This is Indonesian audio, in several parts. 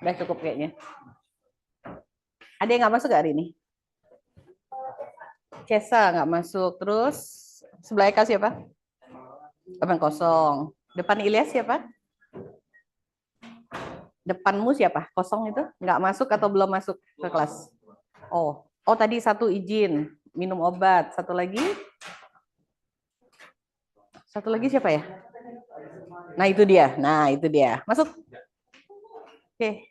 Udah cukup kayaknya. Ada yang nggak masuk hari ini? Cesa nggak masuk. Terus sebelah Eka siapa? Depan kosong. Depan Ilyas siapa? Depanmu siapa? Kosong itu? Nggak masuk atau belum masuk ke kelas? Oh tadi satu izin minum obat. Satu lagi siapa ya? Nah itu dia. Masuk. Oke.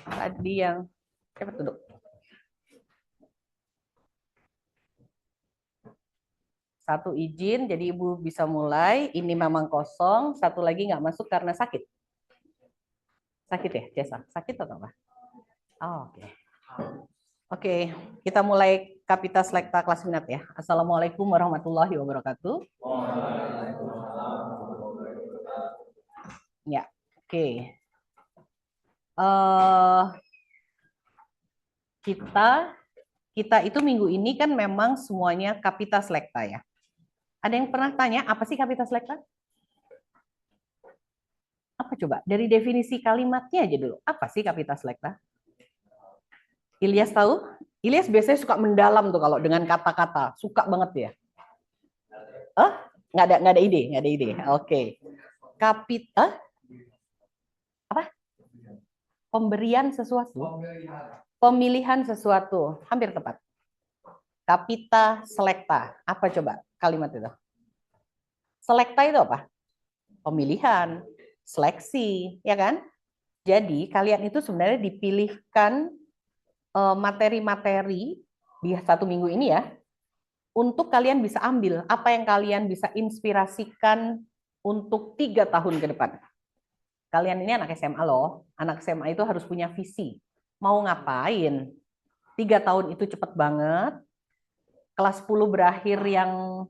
Tadi yang siapa duduk? Satu izin, jadi ibu bisa mulai. Ini memang kosong. Satu lagi nggak masuk karena sakit. Sakit ya, Cesa? Sakit atau apa? Oh, oke. Oke, kita mulai Kapita Selekta kelas minat ya. Assalamualaikum warahmatullahi wabarakatuh. Ya, oke. Eh kita kita itu minggu ini kan memang semuanya Kapita Selekta ya. Ada yang pernah tanya apa sih Kapita Selekta? Apa coba? Dari definisi kalimatnya aja dulu. Apa sih Kapita Selekta? Ilyas tahu? Ilyas biasanya suka mendalam tuh kalau dengan kata-kata, suka banget ya. Eh? Nggak ada ide. Oke. Kapita apa? Pemberian sesuatu, pemilihan sesuatu, hampir tepat. Kapita selekta, apa coba kalimat itu? Selekta itu apa? Pemilihan, seleksi, ya kan? Jadi kalian itu sebenarnya dipilihkan materi-materi di satu minggu ini ya, untuk kalian bisa ambil apa yang kalian bisa inspirasikan untuk 3 tahun ke depan. Kalian ini anak SMA loh, anak SMA itu harus punya visi. Mau ngapain? 3 tahun itu cepet banget. Kelas 10 berakhir yang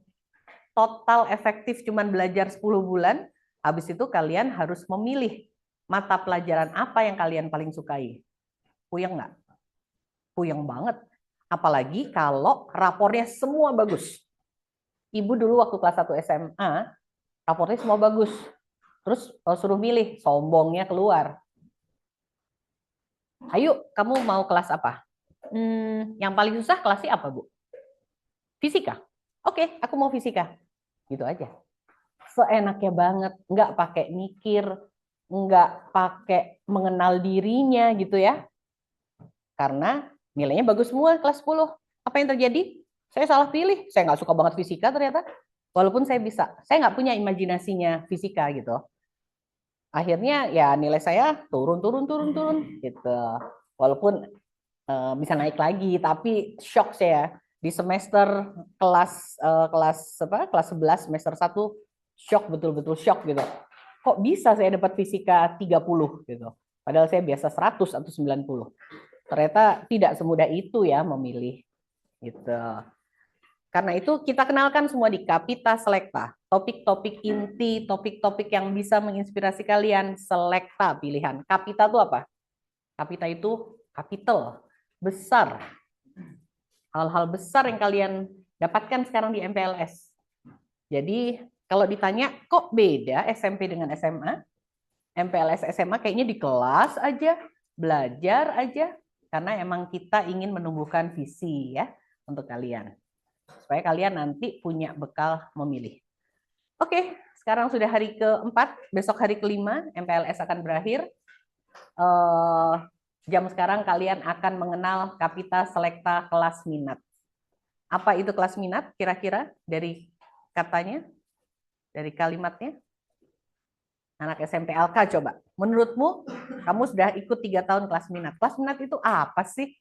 total efektif cuman belajar 10 bulan. Habis itu kalian harus memilih mata pelajaran apa yang kalian paling sukai. Puyeng nggak? Puyeng banget. Apalagi kalau rapornya semua bagus. Ibu dulu waktu kelas 1 SMA, rapornya semua bagus. Terus suruh milih, sombongnya keluar. Ayo, kamu mau kelas apa? Yang paling susah kelasnya apa, Bu? Fisika. Oke, aku mau fisika. Gitu aja. Seenaknya banget, nggak pakai mikir, nggak pakai mengenal dirinya gitu ya. Karena nilainya bagus semua kelas 10. Apa yang terjadi? Saya salah pilih. Saya nggak suka banget fisika ternyata. Walaupun saya nggak punya imajinasinya fisika gitu. Akhirnya ya nilai saya turun gitu. Walaupun bisa naik lagi, tapi shock saya di semester kelas 11 semester 1 shock, betul-betul shock gitu. Kok bisa saya dapat fisika 30 gitu. Padahal saya biasa 100 atau 90. Ternyata tidak semudah itu ya memilih gitu. Karena itu kita kenalkan semua di Kapita Selekta. Topik-topik inti, topik-topik yang bisa menginspirasi kalian, selekta pilihan. Kapita itu apa? Kapita itu capital, besar. Hal-hal besar yang kalian dapatkan sekarang di MPLS. Jadi kalau ditanya kok beda SMP dengan SMA? MPLS SMA kayaknya di kelas aja, belajar aja, karena emang kita ingin menumbuhkan visi ya untuk kalian. Supaya kalian nanti punya bekal memilih. Oke, sekarang sudah hari keempat, besok hari kelima, MPLS akan berakhir. Jam sekarang kalian akan mengenal Kapita Selekta kelas minat. Apa itu kelas minat kira-kira dari katanya, dari kalimatnya? Anak SMP LK coba. Menurutmu, kamu sudah ikut 3 tahun kelas minat. Kelas minat itu apa sih?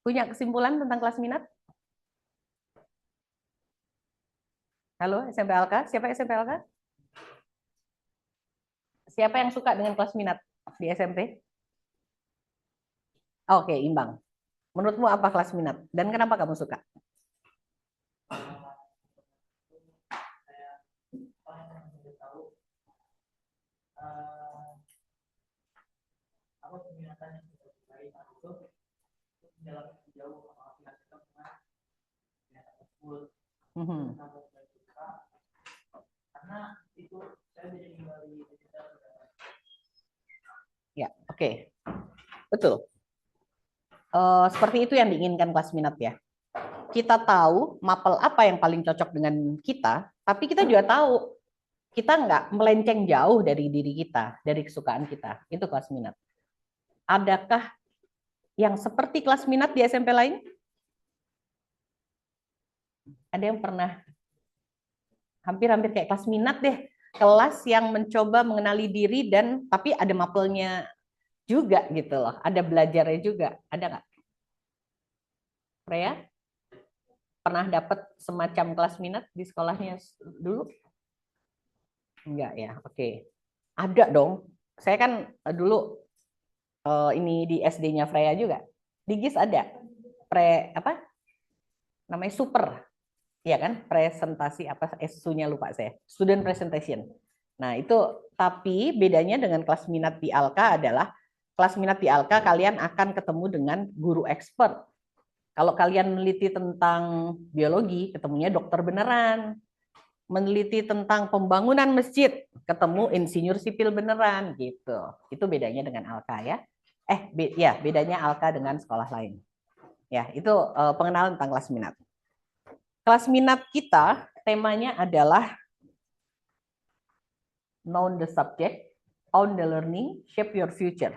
Punya kesimpulan tentang kelas minat? Halo SMP LK, siapa SMP LK? Siapa yang suka dengan kelas minat di SMP? Oke, imbang. Menurutmu apa kelas minat? Dan kenapa kamu suka? Mhm. Oke, betul. Seperti itu yang diinginkan kelas minat ya. Kita tahu mapel apa yang paling cocok dengan kita, tapi kita juga tahu kita nggak melenceng jauh dari diri kita, dari kesukaan kita. Itu kelas minat. Adakah yang seperti kelas minat di SMP lain? Ada yang pernah hampir-hampir kayak kelas minat deh, kelas yang mencoba mengenali diri dan tapi ada mapelnya juga gitu loh, ada belajarnya juga, ada nggak? Freya pernah dapat semacam kelas minat di sekolahnya dulu? Enggak ya, oke. Ada dong. Saya kan dulu ini di SD-nya Freya juga. Di GIS ada apa? Namanya super. Iya kan? Presentasi apa SU-nya lupa saya. Student presentation. Nah, itu tapi bedanya dengan kelas minat di Alka adalah kelas minat di Alka kalian akan ketemu dengan guru expert. Kalau kalian meneliti tentang biologi, ketemunya dokter beneran. Meneliti tentang pembangunan masjid, ketemu insinyur sipil beneran gitu. Itu bedanya dengan Alka ya. Ya, bedanya Alka dengan sekolah lain. Ya, itu pengenalan tentang kelas minat. Kelas minat kita temanya adalah know the subject, own the learning, shape your future.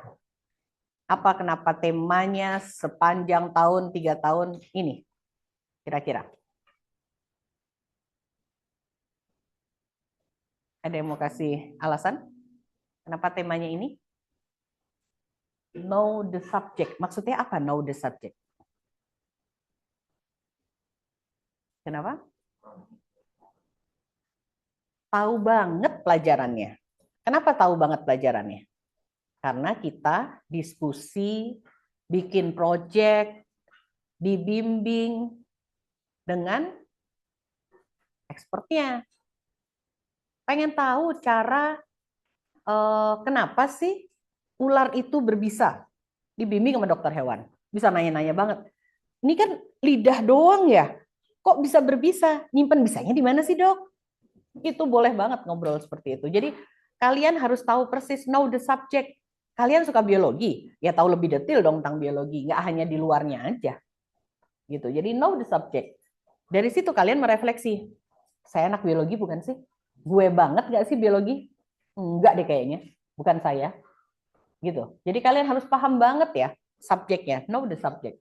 Apa kenapa temanya sepanjang tahun 3 tahun ini? Kira-kira. Ada yang mau kasih alasan? Kenapa temanya ini? Know the subject. Maksudnya apa know the subject? Kenapa? Tahu banget pelajarannya. Kenapa tahu banget pelajarannya? Karena kita diskusi, bikin project, dibimbing dengan expertnya. Pengen tahu cara kenapa sih ular itu berbisa? Dibimbing sama dokter hewan. Bisa nanya-nanya banget. Ini kan lidah doang ya. Kok bisa berbisa? Nyimpen bisanya di mana sih, Dok? Itu boleh banget ngobrol seperti itu. Jadi kalian harus tahu persis, know the subject. Kalian suka biologi, ya tahu lebih detail dong tentang biologi, nggak hanya di luarnya aja. Gitu. Jadi know the subject. Dari situ kalian merefleksi, saya anak biologi bukan sih? Gue banget nggak sih biologi? Enggak deh kayaknya, bukan saya. Gitu. Jadi kalian harus paham banget ya subjeknya, know the subject.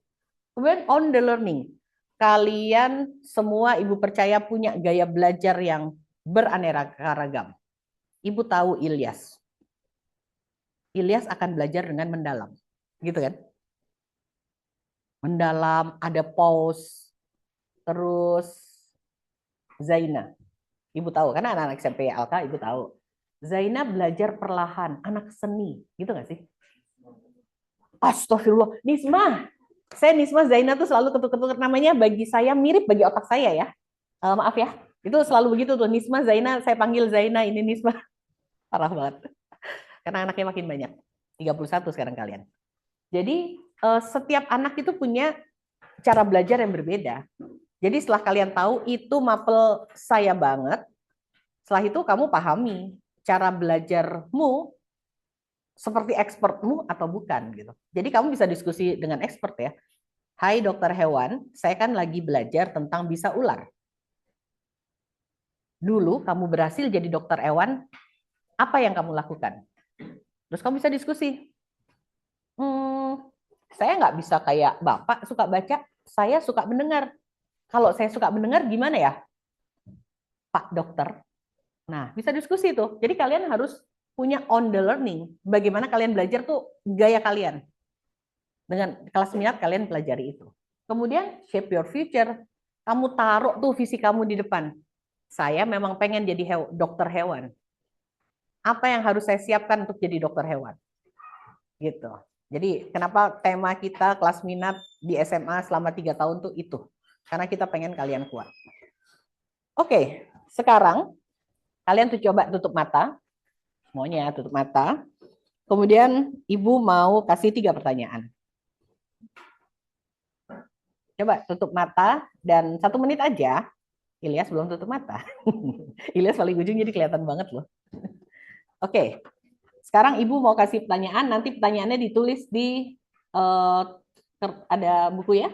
Kemudian on the learning. Kalian semua ibu percaya punya gaya belajar yang beraneka ragam. Ibu tahu Ilyas. Ilyas akan belajar dengan mendalam. Gitu kan? Mendalam, ada pause. Terus Zaina. Ibu tahu, karena anak-anak SMP Alka ibu tahu. Zaina belajar perlahan, anak seni. Gitu nggak sih? Astagfirullah. Nisma. Saya Nisma Zaina tuh selalu ketuk-ketuk namanya bagi saya mirip bagi otak saya ya. Maaf ya. Itu selalu begitu tuh. Nisma Zaina, saya panggil Zaina, ini Nisma. Parah banget. Karena anaknya makin banyak. 31 sekarang kalian. Jadi setiap anak itu punya cara belajar yang berbeda. Jadi setelah kalian tahu itu mapel saya banget, setelah itu kamu pahami cara belajarmu seperti expertmu atau bukan gitu. Jadi kamu bisa diskusi dengan expert ya. Hai dokter hewan, saya kan lagi belajar tentang bisa ular. Dulu kamu berhasil jadi dokter hewan, apa yang kamu lakukan? Terus kamu bisa diskusi. Saya nggak bisa kayak Bapak suka baca, saya suka mendengar. Kalau saya suka mendengar gimana ya, Pak Dokter? Nah, bisa diskusi tuh. Jadi kalian harus punya on the learning. Bagaimana kalian belajar tuh gaya kalian. Dengan kelas minat kalian pelajari itu. Kemudian shape your future. Kamu taruh tuh visi kamu di depan. Saya memang pengen jadi dokter hewan. Apa yang harus saya siapkan untuk jadi dokter hewan? Gitu. Jadi kenapa tema kita kelas minat di SMA selama 3 tahun tuh itu. Karena kita pengen kalian kuat. Oke, sekarang kalian tuh coba tutup mata. Semuanya tutup mata. Kemudian ibu mau kasih 3 pertanyaan. Coba tutup mata dan 1 menit aja. Ilyas belum tutup mata. Ilyas paling ujung jadi kelihatan banget loh. Oke, Sekarang Ibu mau kasih pertanyaan, nanti pertanyaannya ditulis di eh, ada buku ya.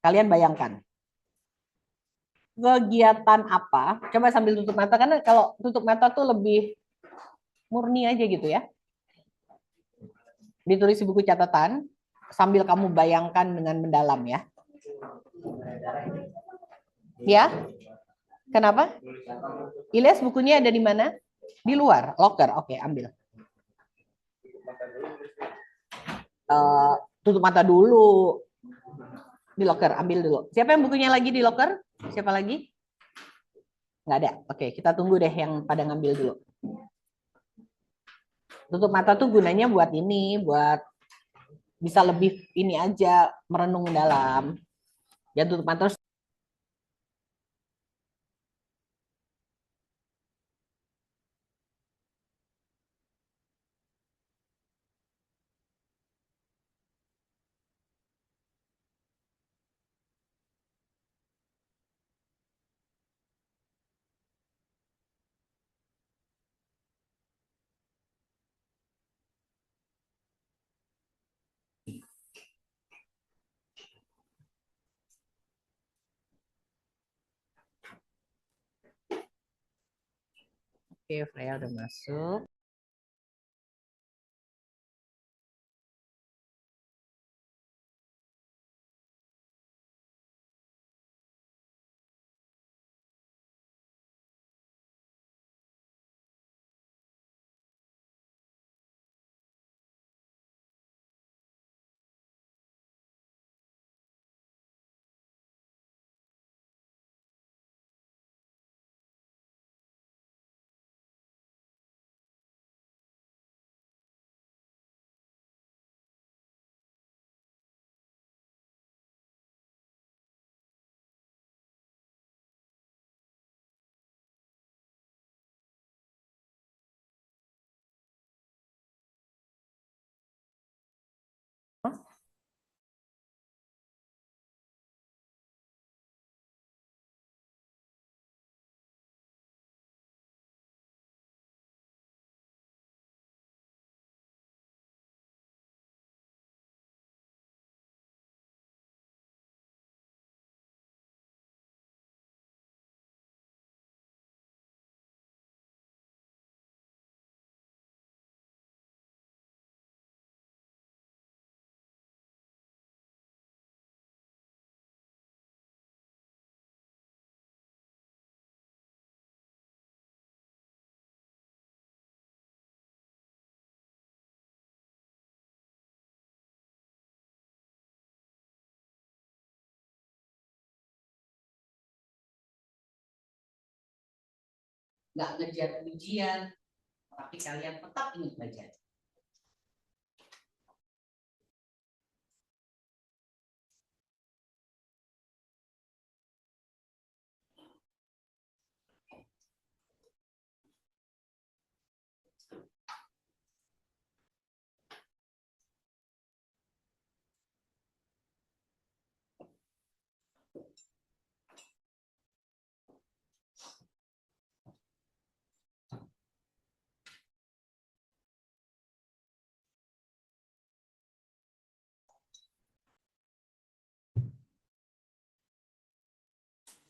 Kalian bayangkan kegiatan apa? Coba sambil tutup mata karena kalau tutup mata tuh lebih murni aja gitu ya. Ditulis di buku catatan sambil kamu bayangkan dengan mendalam ya. Ya, kenapa? Ilyas bukunya ada di mana? Di luar, locker. Oke, ambil. Uh, tutup mata dulu. Di locker, ambil dulu. Siapa yang bukunya lagi di locker? Siapa lagi? Nggak ada. Oke, kita tunggu deh yang pada ngambil dulu. Tutup mata tuh gunanya buat ini, buat bisa lebih ini aja, merenung dalam. Jangan tutup mata terus. Oke, Freya udah masuk. Nggak ngejar ujian, tapi kalian tetap ingin belajar.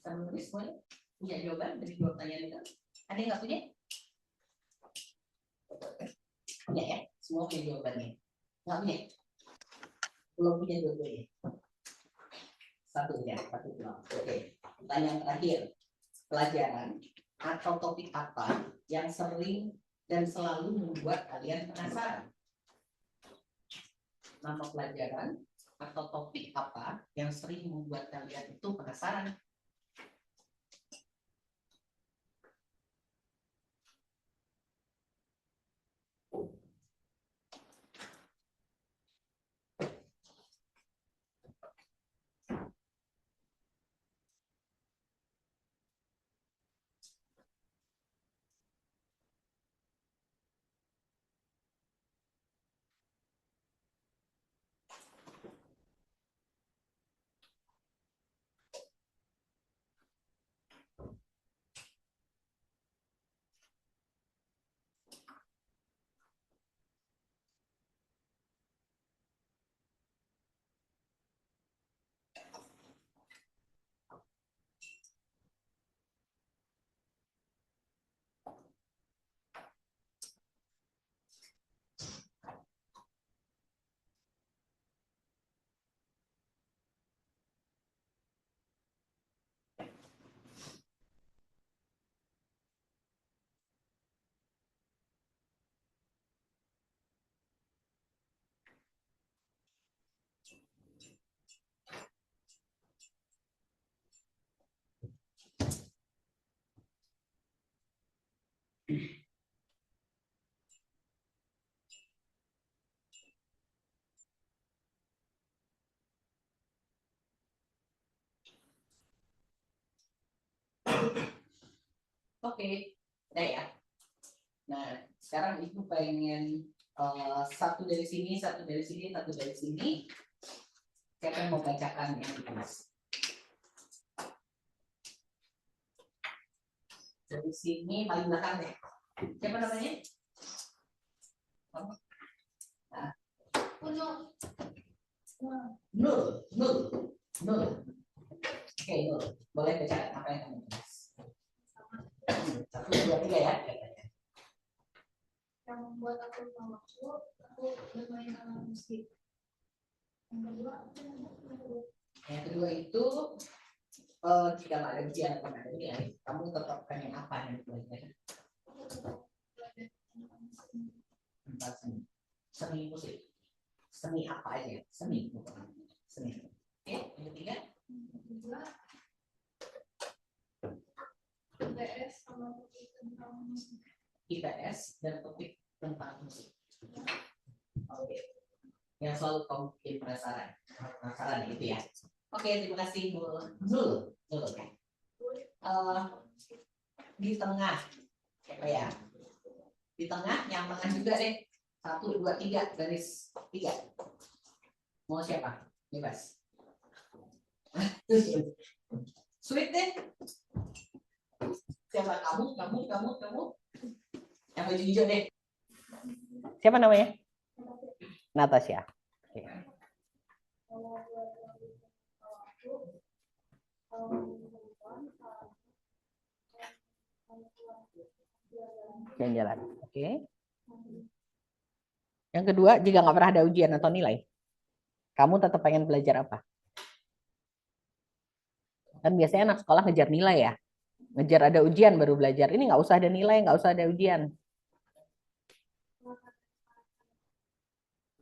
Bisa menulis semuanya? Punya jawaban dari dua pertanyaan itu? Ada yang nggak punya? Punya ya? Semua punya jawabannya. Nggak punya? Belum punya dua-duanya. Satu ya, satu bilang. Oke. Pertanyaan terakhir. Pelajaran atau topik apa yang sering dan selalu membuat kalian penasaran? Nama pelajaran atau topik apa yang sering membuat kalian itu penasaran? Oke, udah ya. Nah, sekarang Ibu pengen satu dari sini, satu dari sini, satu dari sini. Siapa yang mau bacakan yang ditulis? Dari sini paling belakang deh. Siapa namanya? Nah. Nul. Oke, Nul. Boleh bacakan apa yang kamu tulis? 1, 2, 3 ya. Yang membuat aku bermain alat musik. Yang kedua itu jika nggak ada ujian atau nggak ada ujian, kamu tetap pengen apa yang belajar? Tentang seni. Seni musik. Seni apa aja? Seni. Seni. Oke, yang ketiga? IPS sama topik tentang musik. IPS dan topik tentang musik. Oke. Yang selalu kamu bikin penasaran gitu ya. Oke, terima kasih Nul. Di tengah, siapa ya? Di tengah, yang tengah juga deh. 1, 2, 3, garis 3. Mau siapa? Bebas. Sweet deh. Siapa? Kamu. Yang baju hijau deh. Siapa namanya? Natasha. Okay. Jalan-jalan. Oke. Yang kedua, jika nggak pernah ada ujian atau nilai, kamu tetap pengen belajar apa? Kan biasanya anak sekolah ngejar nilai ya. Ngejar ada ujian baru belajar. Ini nggak usah ada nilai, nggak usah ada ujian.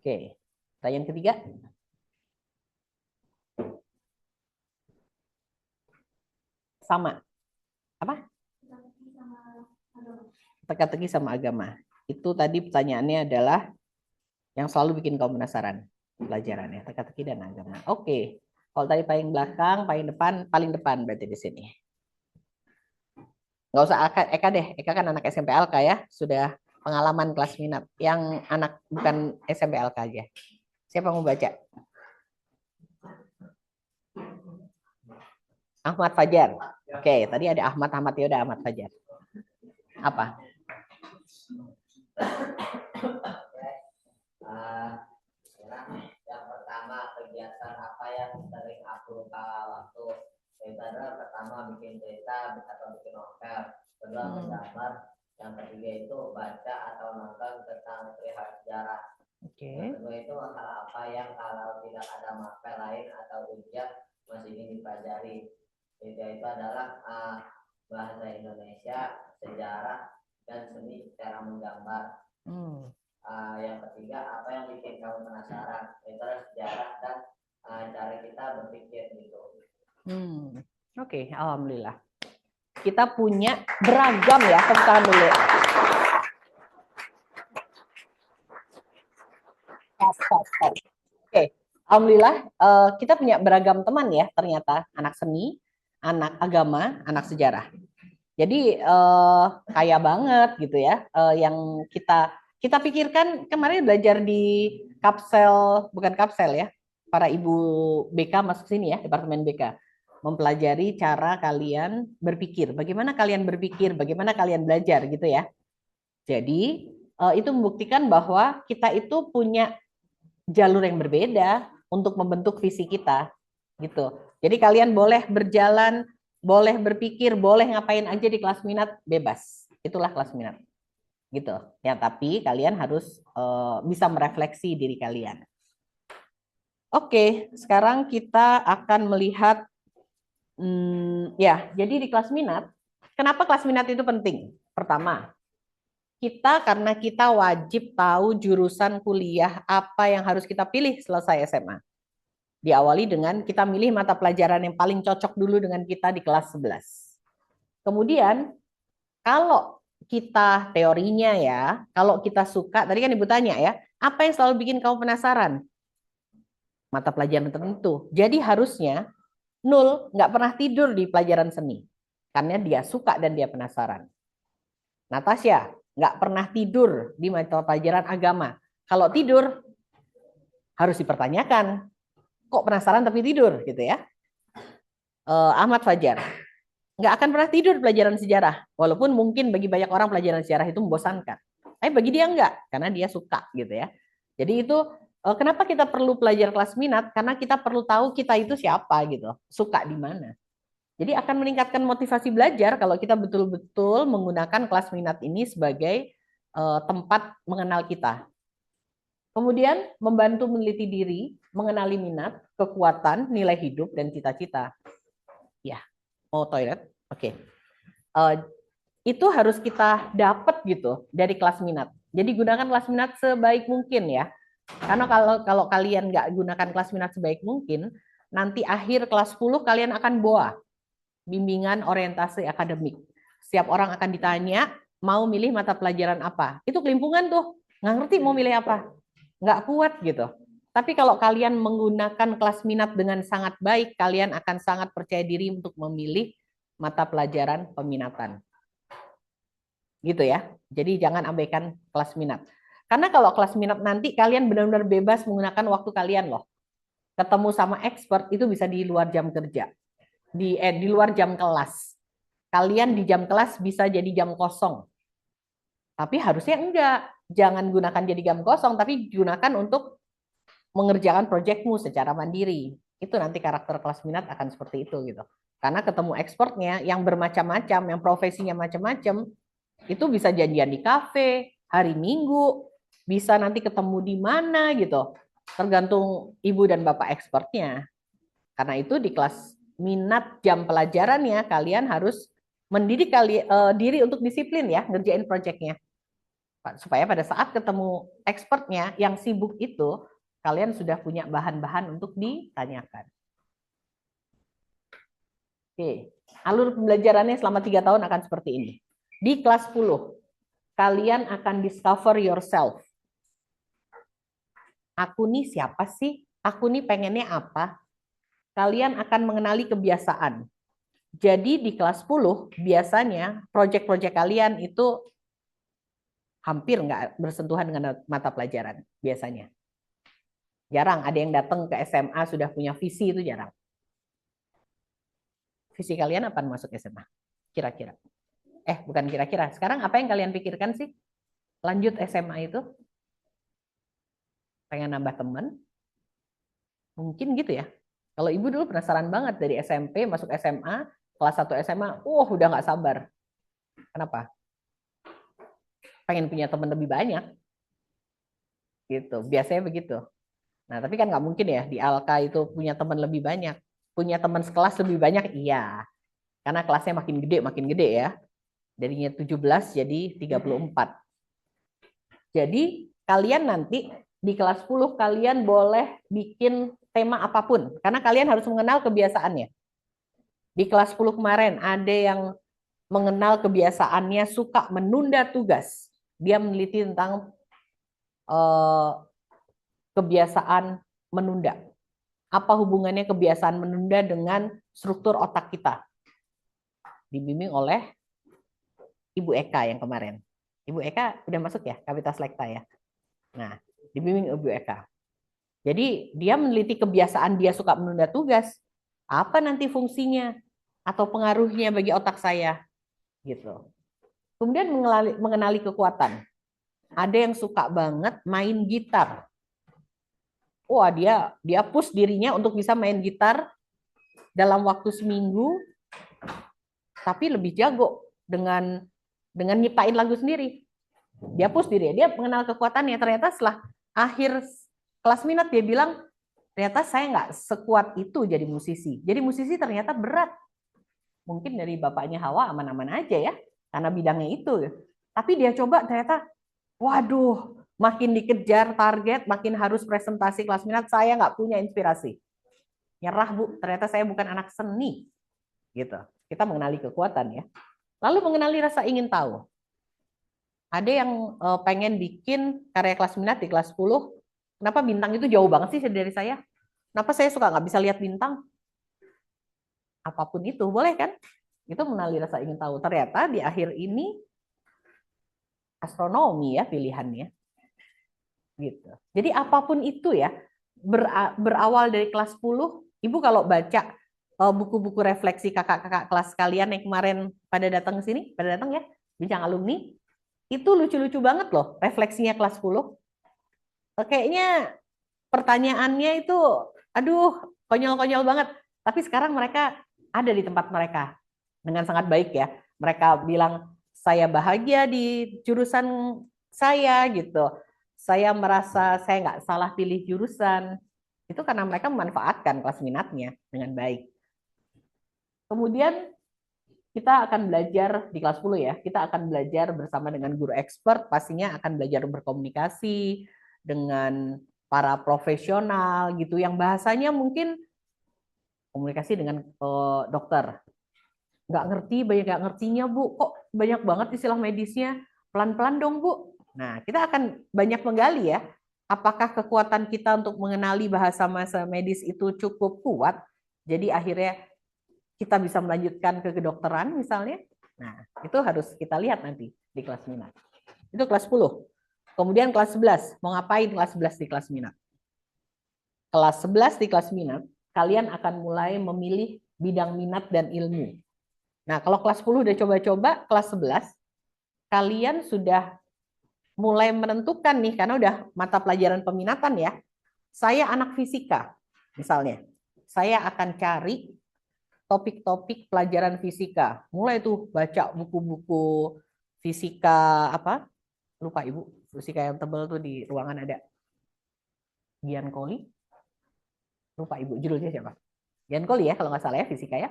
Oke. Pertanyaan ketiga. Sama. Apa? Teka-teki sama agama. Itu tadi pertanyaannya adalah yang selalu bikin kamu penasaran pelajarannya, teka-teki dan agama. Oke. Kalau tadi paling belakang, paling depan berarti di sini. Nggak usah Eka deh. Eka kan anak SMP LK ya, sudah pengalaman kelas minat. Yang anak bukan SMP LK aja. Siapa mau baca? Ahmad Fajar. Oke, tadi ada Ahmad ya udah Ahmad Fajar. Apa? Yang pertama, kegiatan apa yang sering aku lupa waktu? Yang pertama bikin cerita atau bikin novel, kedua menggambar, yang ketiga itu baca atau nonton tentang perihal sejarah. Yang kedua itu hal apa yang kalau tidak ada mapel lain atau ujian masih ingin dipelajari. Ketiga itu adalah bahasa Indonesia, sejarah, dan seni cara menggambar. Yang ketiga, apa yang bikin kamu penasaran? Itu sejarah dan cara kita berpikir gitu. Oke, alhamdulillah. Kita punya beragam ya, tepuk tangan dulu. Oke, alhamdulillah kita punya beragam teman ya ternyata, anak seni, anak agama, anak sejarah. Jadi kaya banget gitu ya, yang kita pikirkan kemarin belajar di kapsel, bukan kapsel ya, para ibu BK masuk sini ya, departemen BK, mempelajari cara kalian berpikir, bagaimana kalian berpikir, bagaimana kalian belajar gitu ya. Jadi itu membuktikan bahwa kita itu punya jalur yang berbeda untuk membentuk visi kita gitu. Jadi kalian boleh berjalan, boleh berpikir, boleh ngapain aja di kelas minat, bebas. Itulah kelas minat. Gitu. Ya, tapi kalian harus bisa merefleksi diri kalian. Oke, sekarang kita akan melihat ya, jadi di kelas minat, kenapa kelas minat itu penting? Pertama, karena kita wajib tahu jurusan kuliah apa yang harus kita pilih selesai SMA. Diawali dengan kita milih mata pelajaran yang paling cocok dulu dengan kita di kelas 11. Kemudian, kalau kita teorinya ya, kalau kita suka, tadi kan Ibu tanya ya, apa yang selalu bikin kamu penasaran? Mata pelajaran tertentu. Jadi harusnya nggak pernah tidur di pelajaran seni. karena dia suka dan dia penasaran. Natasha nggak pernah tidur di mata pelajaran agama. Kalau tidur harus dipertanyakan. Kok penasaran tapi tidur gitu ya. Ahmad Fajar nggak akan pernah tidur pelajaran sejarah, walaupun mungkin bagi banyak orang pelajaran sejarah itu membosankan. Tapi bagi dia enggak, karena dia suka gitu ya. Jadi itu kenapa kita perlu pelajar kelas minat? Karena kita perlu tahu kita itu siapa gitu, suka di mana. Jadi akan meningkatkan motivasi belajar kalau kita betul-betul menggunakan kelas minat ini sebagai tempat mengenal kita. Kemudian membantu meneliti diri, mengenali minat, kekuatan, nilai hidup, dan cita-cita. Ya, mau toilet? Oke. Itu harus kita dapat gitu dari kelas minat. Jadi gunakan kelas minat sebaik mungkin ya. Karena kalau kalian nggak gunakan kelas minat sebaik mungkin, nanti akhir kelas 10 kalian akan boa bimbingan orientasi akademik. Setiap orang akan ditanya, mau milih mata pelajaran apa. Itu kelimpungan tuh, nggak ngerti mau milih apa. Nggak kuat gitu. Tapi kalau kalian menggunakan kelas minat dengan sangat baik, kalian akan sangat percaya diri untuk memilih mata pelajaran peminatan. Gitu ya. Jadi jangan abaikan kelas minat. Karena kalau kelas minat nanti kalian benar-benar bebas menggunakan waktu kalian loh. Ketemu sama expert itu bisa di luar jam kerja. Di luar jam kelas. Kalian di jam kelas bisa jadi jam kosong. Tapi harusnya enggak. Jangan gunakan jadi jam kosong, tapi gunakan untuk mengerjakan proyekmu secara mandiri. Itu nanti karakter kelas minat akan seperti itu gitu. Karena ketemu expertnya yang bermacam-macam, yang profesinya macam-macam, itu bisa janjian di kafe, hari Minggu, bisa nanti ketemu di mana gitu. Tergantung ibu dan bapak expertnya. Karena itu di kelas minat jam pelajarannya kalian harus mendidik diri untuk disiplin ya, ngerjain proyeknya. Supaya pada saat ketemu expertnya yang sibuk itu, kalian sudah punya bahan-bahan untuk ditanyakan. Oke, alur pembelajarannya selama 3 tahun akan seperti ini. Di kelas 10, kalian akan discover yourself. Aku nih siapa sih? Aku nih pengennya apa? Kalian akan mengenali kebiasaan. Jadi di kelas 10, biasanya proyek-proyek kalian itu hampir nggak bersentuhan dengan mata pelajaran, biasanya. Jarang ada yang datang ke SMA sudah punya visi, itu jarang. Visi kalian apa masuk SMA? Kira-kira. Bukan kira-kira. Sekarang apa yang kalian pikirkan sih? Lanjut SMA itu? Pengen nambah teman? Mungkin gitu ya. Kalau ibu dulu penasaran banget dari SMP masuk SMA, kelas 1 SMA, udah nggak sabar. Kenapa? Pengen punya teman lebih banyak. Gitu. Biasanya begitu. Nah, tapi kan nggak mungkin ya di Alka itu punya teman lebih banyak. Punya teman sekelas lebih banyak, iya. Karena kelasnya makin gede ya. Darinya 17 jadi 34. Jadi kalian nanti di kelas 10 kalian boleh bikin tema apapun. Karena kalian harus mengenal kebiasaannya. Di kelas 10 kemarin ada yang mengenal kebiasaannya suka menunda tugas. Dia meneliti tentang kebiasaan menunda. Apa hubungannya kebiasaan menunda dengan struktur otak kita? Dibimbing oleh Ibu Eka yang kemarin. Ibu Eka udah masuk ya, Kapitas Lekta ya. Nah, dibimbing Ibu Eka. Jadi dia meneliti kebiasaan dia suka menunda tugas. Apa nanti fungsinya atau pengaruhnya bagi otak saya? Gitu. Kemudian mengenali kekuatan. Ada yang suka banget main gitar. Wah, dia push dirinya untuk bisa main gitar dalam waktu seminggu, tapi lebih jago dengan nyiptain lagu sendiri. Dia push diri, dia mengenal kekuatannya. Ternyata setelah akhir kelas minat dia bilang, ternyata saya nggak sekuat itu jadi musisi. Jadi musisi ternyata berat. Mungkin dari bapaknya Hawa aman-aman aja ya, karena bidangnya itu. Tapi dia coba ternyata, waduh, makin dikejar target, makin harus presentasi kelas minat, saya nggak punya inspirasi. Nyerah Bu, ternyata saya bukan anak seni. Gitu. Kita mengenali kekuatan ya. Lalu mengenali rasa ingin tahu. Ada yang pengen bikin karya kelas minat di kelas 10. Kenapa bintang itu jauh banget sih dari saya? Kenapa saya suka nggak bisa lihat bintang? Apapun itu, boleh kan? Itu mengenali rasa ingin tahu. Ternyata di akhir ini astronomi ya pilihannya. Gitu. Jadi apapun itu ya, berawal dari kelas 10, Ibu kalau baca buku-buku refleksi kakak-kakak kelas kalian yang kemarin pada datang ke sini, pada datang ya, bincang alumni, itu lucu-lucu banget loh refleksinya kelas 10. Kayaknya pertanyaannya itu, aduh, konyol-konyol banget. Tapi sekarang mereka ada di tempat mereka dengan sangat baik ya. Mereka bilang, saya bahagia di jurusan saya gitu. Saya merasa saya nggak salah pilih jurusan. Itu karena mereka memanfaatkan kelas minatnya dengan baik. Kemudian kita akan belajar di kelas 10 ya. Kita akan belajar bersama dengan guru expert, pastinya akan belajar berkomunikasi dengan para profesional gitu yang bahasanya mungkin komunikasi dengan dokter. Nggak ngerti, banyak nggak ngertinya Bu. Kok banyak banget istilah medisnya? Pelan-pelan dong Bu. Nah, kita akan banyak menggali ya. Apakah kekuatan kita untuk mengenali bahasa medis itu cukup kuat? Jadi akhirnya kita bisa melanjutkan ke kedokteran misalnya. Nah, itu harus kita lihat nanti di kelas minat. Itu kelas 10. Kemudian kelas 11. Mau ngapain kelas 11 di kelas minat? Kelas 11 di kelas minat, kalian akan mulai memilih bidang minat dan ilmu. Nah, kalau kelas 10 udah coba-coba, kelas 11 kalian sudah mulai menentukan nih, karena udah mata pelajaran peminatan ya. Saya anak fisika, misalnya. Saya akan cari topik-topik pelajaran fisika. Mulai tuh baca buku-buku fisika apa? Lupa Ibu, fisika yang tebal tuh di ruangan ada. Giancoli. Lupa Ibu judulnya siapa? Giancoli ya kalau nggak salah ya fisika ya.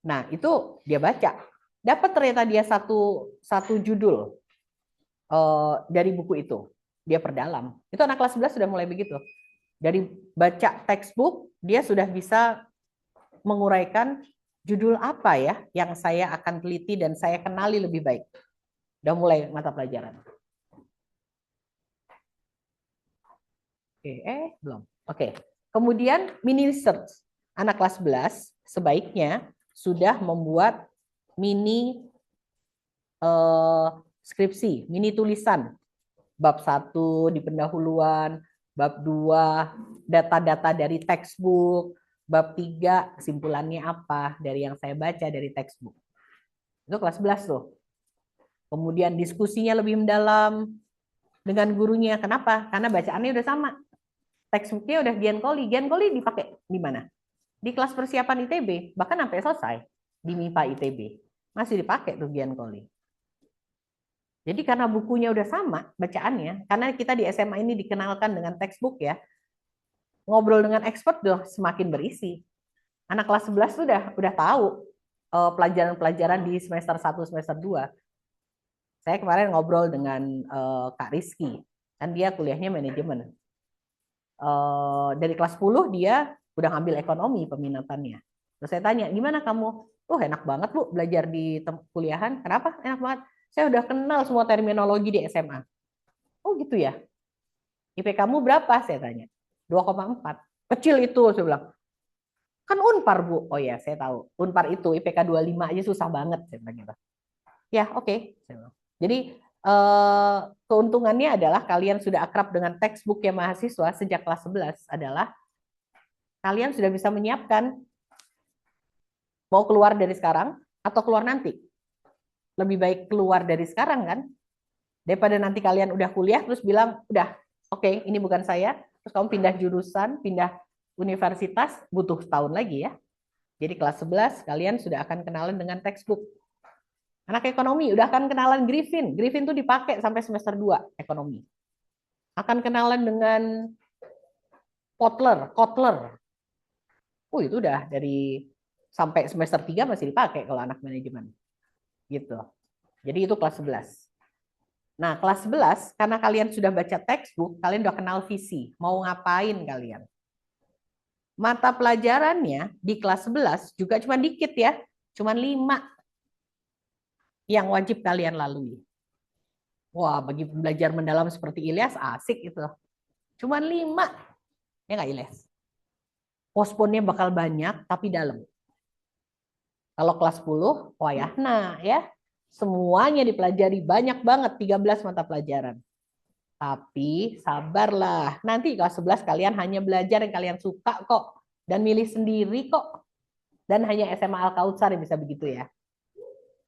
Nah, itu dia baca. Dapat ternyata dia satu judul dari buku itu. Dia perdalam. Itu anak kelas 11 sudah mulai begitu. Dari baca textbook, dia sudah bisa menguraikan judul apa ya yang saya akan teliti dan saya kenali lebih baik. Udah mulai mata pelajaran. Oke, belum. Oke. Kemudian mini research. Anak kelas 11 sebaiknya sudah membuat mini skripsi, mini tulisan. Bab 1 di pendahuluan, bab 2 data-data dari textbook, bab 3 kesimpulannya apa dari yang saya baca dari textbook. Itu kelas 11 tuh. Kemudian diskusinya lebih mendalam dengan gurunya. Kenapa? Karena bacaannya udah sama. Textbooknya udah Giancoli. Giancoli dipakai di mana? Di kelas persiapan ITB, bahkan sampai selesai di MIPA ITB. Masih dipakai tuh Giancoli. Jadi karena bukunya udah sama bacaannya, karena kita di SMA ini dikenalkan dengan textbook ya, ngobrol dengan expert udah semakin berisi. Anak kelas 11 udah tahu pelajaran-pelajaran di semester 1, semester 2. Saya kemarin ngobrol dengan Kak Rizky, kan dia kuliahnya manajemen. Dari kelas 10 dia udah ngambil ekonomi peminatannya. Terus saya tanya, gimana kamu? Enak banget Bu belajar di kuliahan. Kenapa? Enak banget. Saya udah kenal semua terminologi di SMA. Oh gitu ya? IP kamu berapa? Saya tanya. 2,4. Kecil itu, saya bilang. Kan Unpar Bu. Oh ya, saya tahu. Unpar itu IPK 25 aja susah banget. Saya bilang gitu. Ya, oke. Jadi keuntungannya adalah kalian sudah akrab dengan textbook ya mahasiswa sejak kelas 11 adalah kalian sudah bisa menyiapkan mau keluar dari sekarang atau keluar nanti. Lebih baik keluar dari sekarang kan, daripada nanti kalian udah kuliah terus bilang, udah oke, ini bukan saya, terus kamu pindah jurusan, pindah universitas, butuh setahun lagi ya. Jadi kelas 11 kalian sudah akan kenalan dengan textbook. Anak ekonomi udah akan kenalan Griffin. Griffin tuh dipakai sampai semester 2 ekonomi. Akan kenalan dengan Kotler. Itu udah dari sampai semester 3 masih dipakai kalau anak manajemen. Gitu. Jadi itu kelas 11. Nah, kelas 11 karena kalian sudah baca textbook, kalian udah kenal visi, mau ngapain kalian. Mata pelajarannya di kelas 11 juga cuma dikit ya, cuma 5 yang wajib kalian lalui. Wah, bagi belajar mendalam seperti Ilyas asik itu. Cuma 5. Ya nggak Ilyas? Postponnya bakal banyak tapi dalam. Kalau kelas 10, wayahna ya. Semuanya dipelajari, banyak banget, 13 mata pelajaran. Tapi sabarlah, nanti kelas 11 kalian hanya belajar yang kalian suka kok. Dan milih sendiri kok. Dan hanya SMA Al-Kautsar yang bisa begitu ya.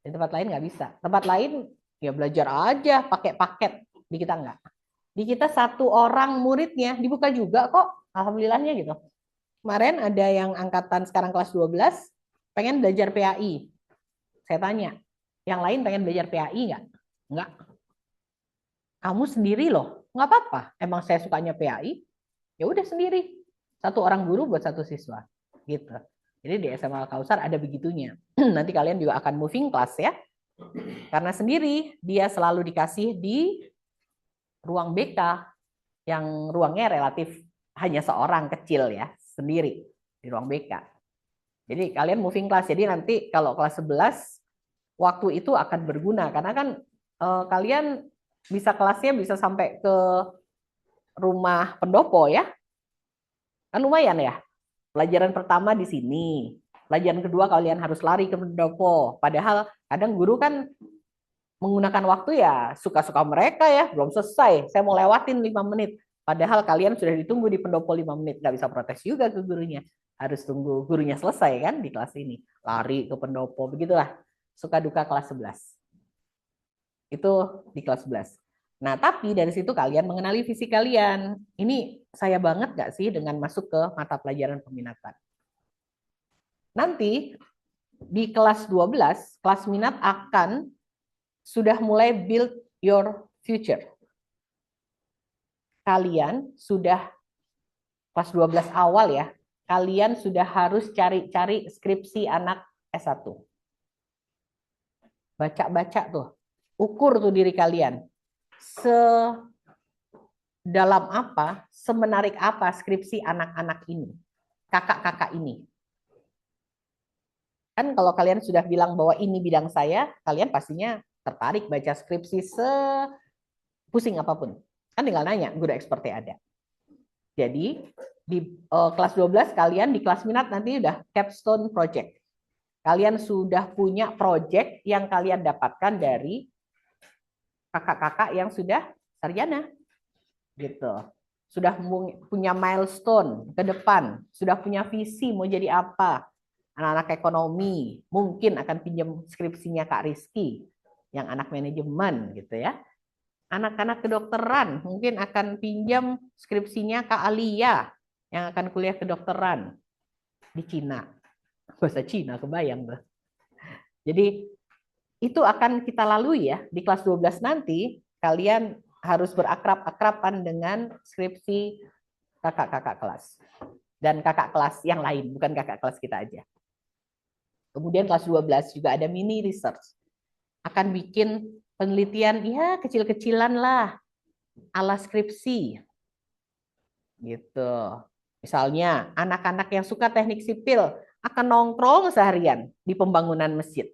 Di tempat lain nggak bisa. Tempat lain ya belajar aja pakai paket. Di kita nggak. Di kita satu orang muridnya dibuka juga kok. Alhamdulillahnya gitu. Kemarin ada yang angkatan sekarang kelas 12 pengen belajar PAI. Saya tanya, yang lain pengen belajar PAI nggak? Nggak. Kamu sendiri loh. Nggak apa-apa. Emang saya sukanya PAI. Ya udah sendiri. Satu orang guru buat satu siswa. Gitu. Jadi di SMA Al-Kautsar ada begitunya. Nanti kalian juga akan moving class ya. Karena sendiri dia selalu dikasih di ruang BK yang ruangnya relatif hanya seorang kecil ya, sendiri di ruang BK. Jadi kalian moving class. Jadi nanti kalau kelas 11 waktu itu akan berguna karena kan kalian bisa kelasnya bisa sampai ke rumah pendopo ya. Kan lumayan ya. Pelajaran pertama di sini. Pelajaran kedua kalian harus lari ke pendopo. Padahal kadang guru kan menggunakan waktu ya suka-suka mereka ya. Belum selesai. Saya mau lewatin 5 menit. Padahal kalian sudah ditunggu di pendopo 5 menit. Nggak bisa protes juga ke gurunya. Harus tunggu gurunya selesai kan di kelas ini. Lari ke pendopo. Begitulah. Suka duka kelas 11. Itu di kelas 11. Nah, tapi dari situ kalian mengenali visi kalian. Ini saya banget nggak sih dengan masuk ke mata pelajaran peminatan. Nanti di kelas 12, kelas minat akan sudah mulai build your future. Kalian sudah kelas 12 awal ya, kalian sudah harus cari-cari skripsi anak S1. Baca-baca tuh, ukur tuh diri kalian. Sedalam apa, semenarik apa skripsi anak-anak ini, kakak-kakak ini. Kan kalau kalian sudah bilang bahwa ini bidang saya, kalian pastinya tertarik baca skripsi sepusing apapun. Kan tinggal nanya, guru expertnya ada. Jadi di kelas 12 kalian di kelas minat nanti udah capstone project. Kalian sudah punya project yang kalian dapatkan dari kakak-kakak yang sudah sarjana. Gitu. Sudah punya milestone ke depan, sudah punya visi mau jadi apa. Anak-anak ekonomi mungkin akan pinjam skripsinya Kak Rizky yang anak manajemen gitu ya. Anak-anak kedokteran mungkin akan pinjam skripsinya Kak Alia yang akan kuliah kedokteran di Cina. Bahasa Cina kebayang tuh. Jadi itu akan kita lalui ya di kelas 12 nanti kalian harus berakrab-akraban dengan skripsi kakak-kakak kelas dan kakak kelas yang lain, bukan kakak kelas kita aja. Kemudian kelas 12 juga ada mini research. Akan bikin penelitian ya kecil-kecilan lah ala skripsi. Gitu. Misalnya anak-anak yang suka teknik sipil akan nongkrong seharian di pembangunan masjid.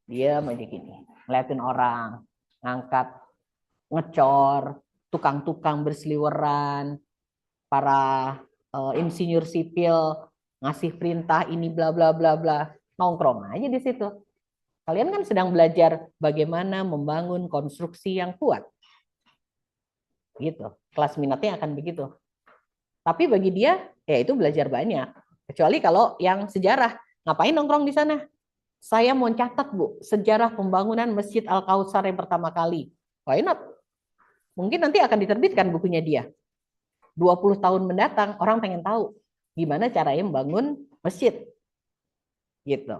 Dia aja gini, ngeliatin orang, ngangkat, ngecor, tukang-tukang berseliweran, para insinyur sipil ngasih perintah ini bla bla bla bla, nongkrong aja di situ. Kalian kan sedang belajar bagaimana membangun konstruksi yang kuat. Gitu. Kelas minatnya akan begitu. Tapi bagi dia, ya itu belajar banyak. Kecuali kalau yang sejarah, ngapain nongkrong di sana? Saya mau catat, Bu, sejarah pembangunan Masjid Al-Kautsar yang pertama kali. Why not? Mungkin nanti akan diterbitkan bukunya dia. 20 tahun mendatang, orang pengen tahu gimana caranya membangun masjid. Gitu.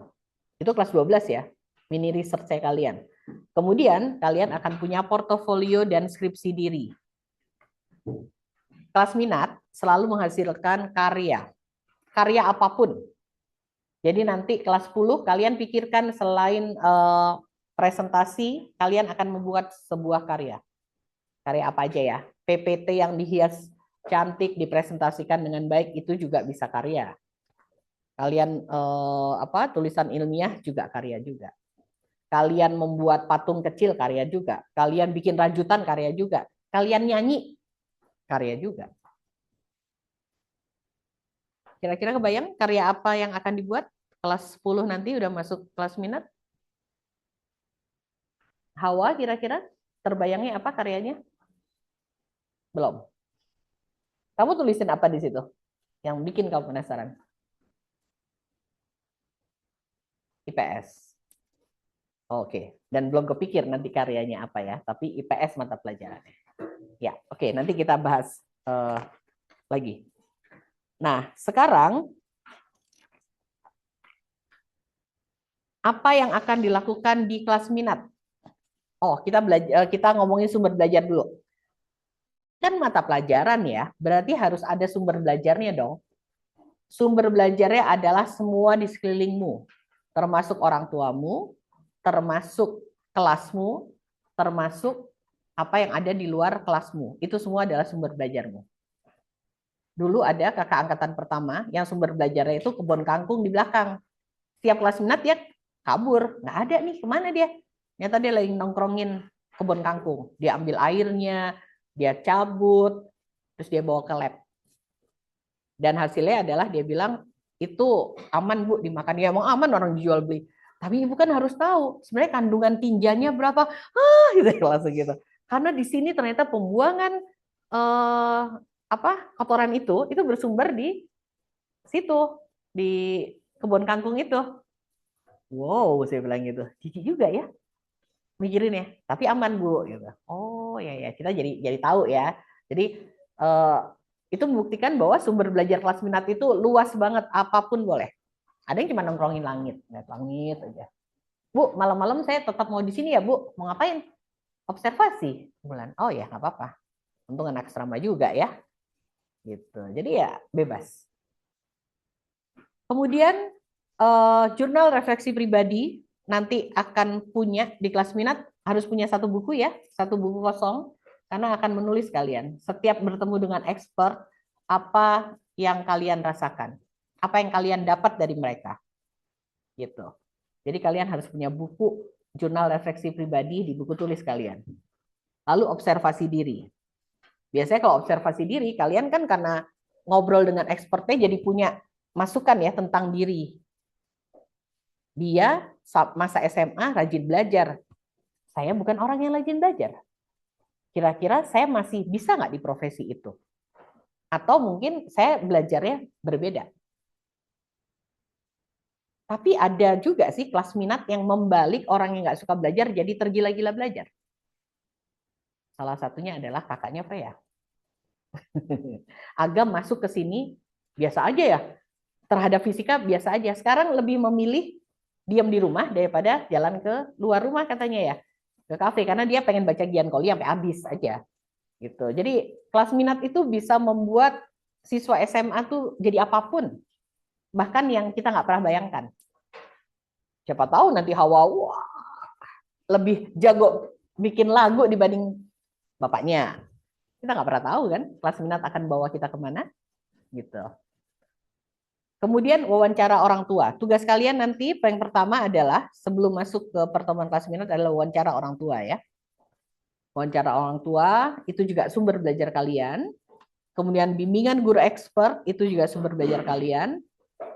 Itu kelas 12 ya, mini research saya kalian. Kemudian kalian akan punya portofolio dan skripsi diri. Kelas minat selalu menghasilkan karya. Karya apapun. Jadi nanti kelas 10 kalian pikirkan selain presentasi, kalian akan membuat sebuah karya. Karya apa aja ya? PPT yang dihias cantik, dipresentasikan dengan baik, itu juga bisa karya. Kalian tulisan ilmiah juga karya juga. Kalian membuat patung kecil karya juga. Kalian bikin rajutan karya juga. Kalian nyanyi karya juga. Kira-kira kebayang karya apa yang akan dibuat? kelas 10 nanti udah masuk kelas minat? Hawa kira-kira terbayangnya apa karyanya? Belum. Kamu tulisin apa di situ yang bikin kamu penasaran? IPS. Oke, dan belum kepikir nanti karyanya apa ya, tapi IPS mata pelajarannya. Ya, oke, nanti kita bahas lagi. Nah, sekarang apa yang akan dilakukan di kelas minat? Oh, kita ngomongin sumber belajar dulu. Kan mata pelajaran ya, berarti harus ada sumber belajarnya dong. Sumber belajarnya adalah semua di sekelilingmu, termasuk orang tuamu, termasuk kelasmu, termasuk apa yang ada di luar kelasmu. Itu semua adalah sumber belajarmu. Dulu ada kakak angkatan pertama yang sumber belajarnya itu kebun kangkung di belakang. Tiap kelas minat dia kabur, nggak ada nih, kemana dia? Ternyata dia lagi nongkrongin kebun kangkung. Dia ambil airnya, dia cabut, terus dia bawa ke lab. Dan hasilnya adalah dia bilang, itu aman Bu dimakan. Ya emang aman orang dijual beli. Tapi ibu kan harus tahu sebenarnya kandungan tinjanya berapa. Gitu langsung gitu. Karena di sini ternyata pembuangan kotoran itu bersumber di situ, di kebun kangkung itu. Wow, saya bilang gitu. Jijik juga ya mikirin ya. Tapi aman Bu gitu. Oh ya kita jadi tahu ya. Jadi itu membuktikan bahwa sumber belajar kelas minat itu luas banget, apapun boleh. Ada yang cuma nongkrongin langit, ngeliat langit aja. Bu, malam-malam saya tetap mau di sini ya Bu, mau ngapain? Observasi. Bulan, oh ya nggak apa-apa. Untung anak asrama juga ya. Gitu. Jadi ya bebas. Kemudian jurnal refleksi pribadi nanti akan punya di kelas minat, harus punya satu buku ya, satu buku kosong, karena akan menulis kalian. Setiap bertemu dengan expert, apa yang kalian rasakan, apa yang kalian dapat dari mereka, gitu. Jadi kalian harus punya buku jurnal refleksi pribadi di buku tulis kalian. Lalu observasi diri. Biasanya kalau observasi diri, kalian kan karena ngobrol dengan expertnya jadi punya masukan ya tentang diri. Dia masa SMA rajin belajar. Saya bukan orang yang rajin belajar. Kira-kira saya masih bisa nggak di profesi itu? Atau mungkin saya belajarnya berbeda. Tapi ada juga sih kelas minat yang membalik orang yang nggak suka belajar jadi tergila-gila belajar. Salah satunya adalah kakaknya Freya. Agam masuk ke sini biasa aja ya. Terhadap fisika biasa aja. Sekarang lebih memilih diam di rumah daripada jalan ke luar rumah katanya ya. Ke kafe karena dia pengen baca Gian Koli sampai habis aja. Gitu. Jadi kelas minat itu bisa membuat siswa SMA tuh jadi apapun. Bahkan yang kita nggak pernah bayangkan. Siapa tahu nanti Hawa lebih jago bikin lagu dibanding bapaknya. Kita nggak pernah tahu kan kelas minat akan bawa kita kemana. Gitu. Kemudian wawancara orang tua. Tugas kalian nanti yang pertama adalah sebelum masuk ke pertemuan kelas minat adalah wawancara orang tua ya. Wawancara orang tua itu juga sumber belajar kalian. Kemudian bimbingan guru expert itu juga sumber belajar kalian.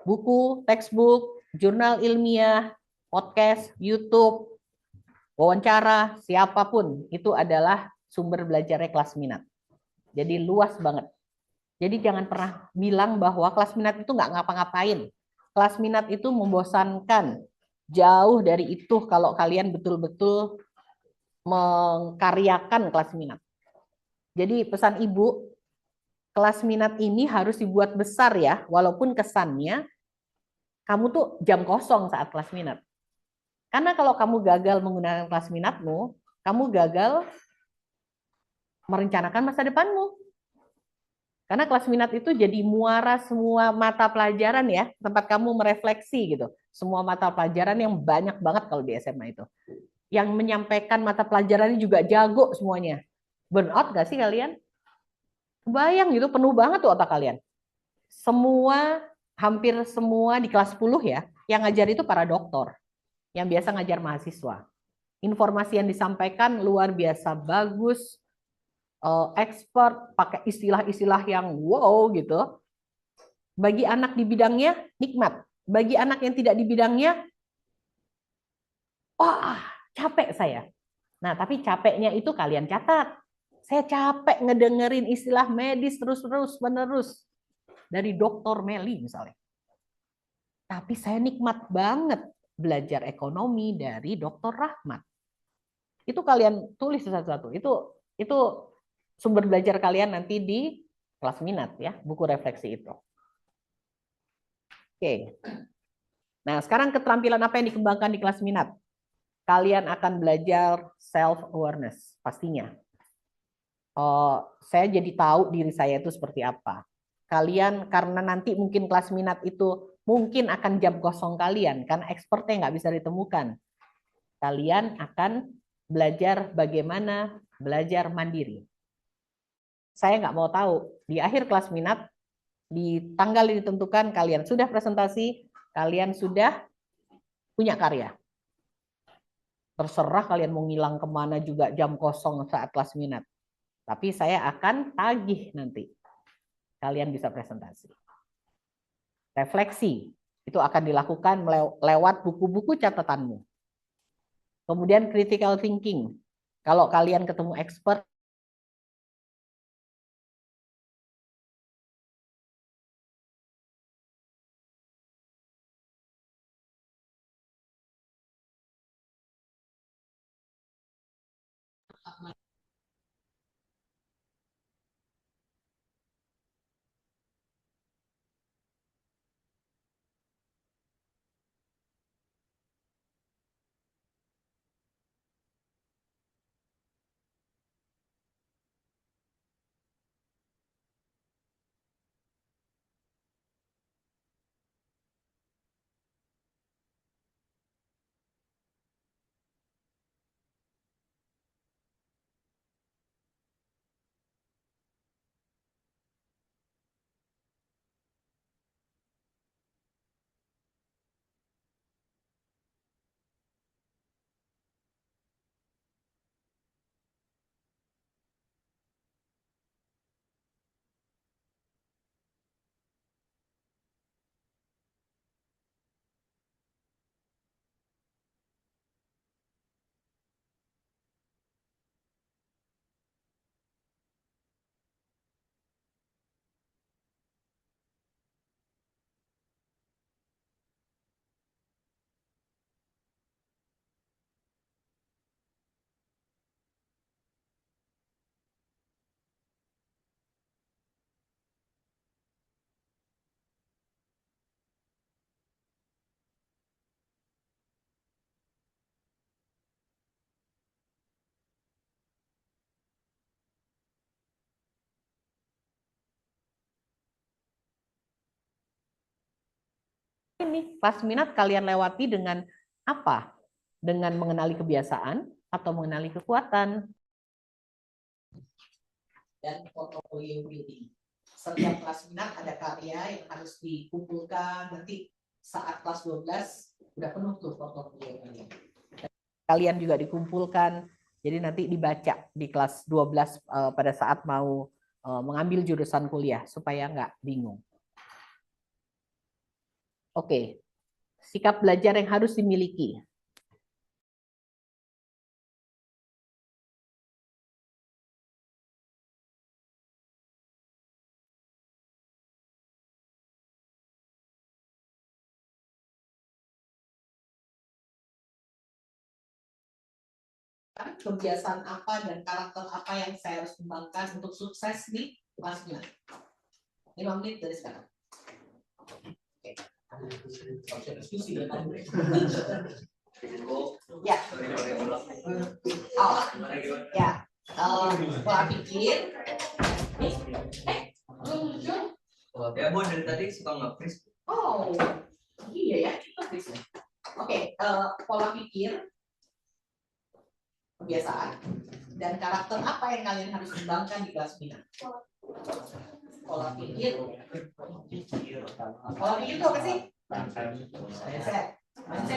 Buku, textbook, jurnal ilmiah, podcast, YouTube, wawancara, siapapun itu adalah sumber belajarnya kelas minat. Jadi luas banget. Jadi jangan pernah bilang bahwa kelas minat itu nggak ngapa-ngapain. Kelas minat itu membosankan. Jauh dari itu kalau kalian betul-betul mengkaryakan kelas minat. Jadi pesan ibu, kelas minat ini harus dibuat besar ya, walaupun kesannya kamu tuh jam kosong saat kelas minat. Karena kalau kamu gagal menggunakan kelas minatmu, kamu gagal merencanakan masa depanmu. Karena kelas minat itu jadi muara semua mata pelajaran ya, tempat kamu merefleksi gitu. Semua mata pelajaran yang banyak banget kalau di SMA itu. Yang menyampaikan mata pelajaran juga jago semuanya. Burnout gak sih kalian? Bayang gitu, penuh banget tuh otak kalian. Hampir semua di kelas 10 ya, yang ngajar itu para dokter. Yang biasa ngajar mahasiswa. Informasi yang disampaikan luar biasa bagus, expert, pakai istilah-istilah yang wow gitu. Bagi anak di bidangnya nikmat. Bagi anak yang tidak di bidangnya, wah, capek saya. Nah, tapi capeknya itu kalian catat. Saya capek ngedengerin istilah medis terus-terus menerus dari Dr. Meli misalnya. Tapi saya nikmat banget belajar ekonomi dari Dr. Rahmat. Itu kalian tulis satu-satu. Itu sumber belajar kalian nanti di kelas minat ya, buku refleksi itu. Oke. Nah, sekarang keterampilan apa yang dikembangkan di kelas minat? Kalian akan belajar self awareness pastinya. Saya jadi tahu diri saya itu seperti apa. Kalian karena nanti mungkin kelas minat itu mungkin akan jam kosong kalian karena expertnya nggak bisa ditemukan. Kalian akan belajar bagaimana belajar mandiri. Saya nggak mau tahu di akhir kelas minat di tanggal yang ditentukan kalian sudah presentasi, kalian sudah punya karya. Terserah kalian mau ngilang kemana juga jam kosong saat kelas minat. Tapi saya akan tagih nanti. Kalian bisa presentasi. Refleksi. Itu akan dilakukan lewat buku-buku catatanmu. Kemudian critical thinking. Kalau kalian ketemu expert, ini kelas minat kalian lewati dengan apa? Dengan mengenali kebiasaan atau mengenali kekuatan. Dan portfolio building. Setiap kelas minat ada karya yang harus dikumpulkan. Nanti saat kelas 12 udah penuh tuh portfolio kalian. Kalian juga dikumpulkan. Jadi nanti dibaca di kelas 12 pada saat mau mengambil jurusan kuliah supaya nggak bingung. Oke, sikap belajar yang harus dimiliki. Kebiasaan apa dan karakter apa yang saya harus kembangkan untuk sukses di kelasnya. 5 menit dari sekarang. Oke. Diskusi ya. Ya. Oh, ya. Pola pikir. Ya, Bu, dari tadi suka nge-freeze. Oh, iya ya. Oke, pola pikir, kebiasaan, dan karakter apa yang kalian harus kembangkan di kelas minat? Pola pikir. Pola pikir itu apa sih? Mindset. Oke,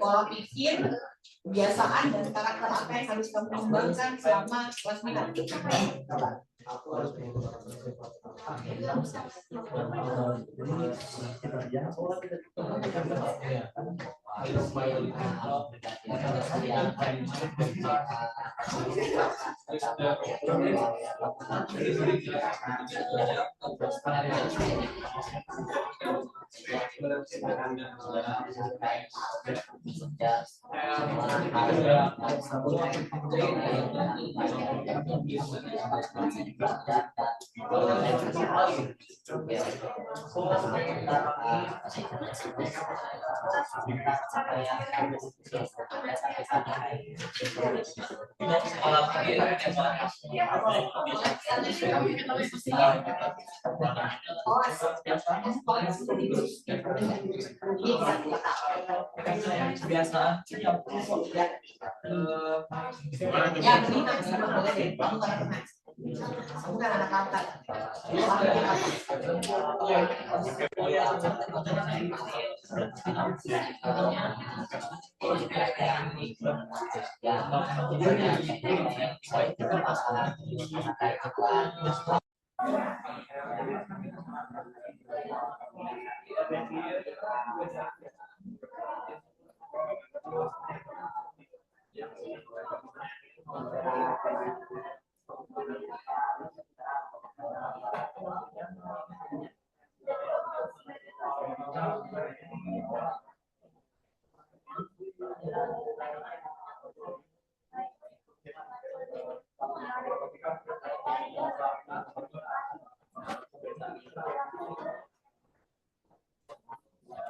pola pikir, kebiasaan dan karakter apa yang harus kamu kembangkan selama kelas minat. Ya, begini, kamu kan anak angkat.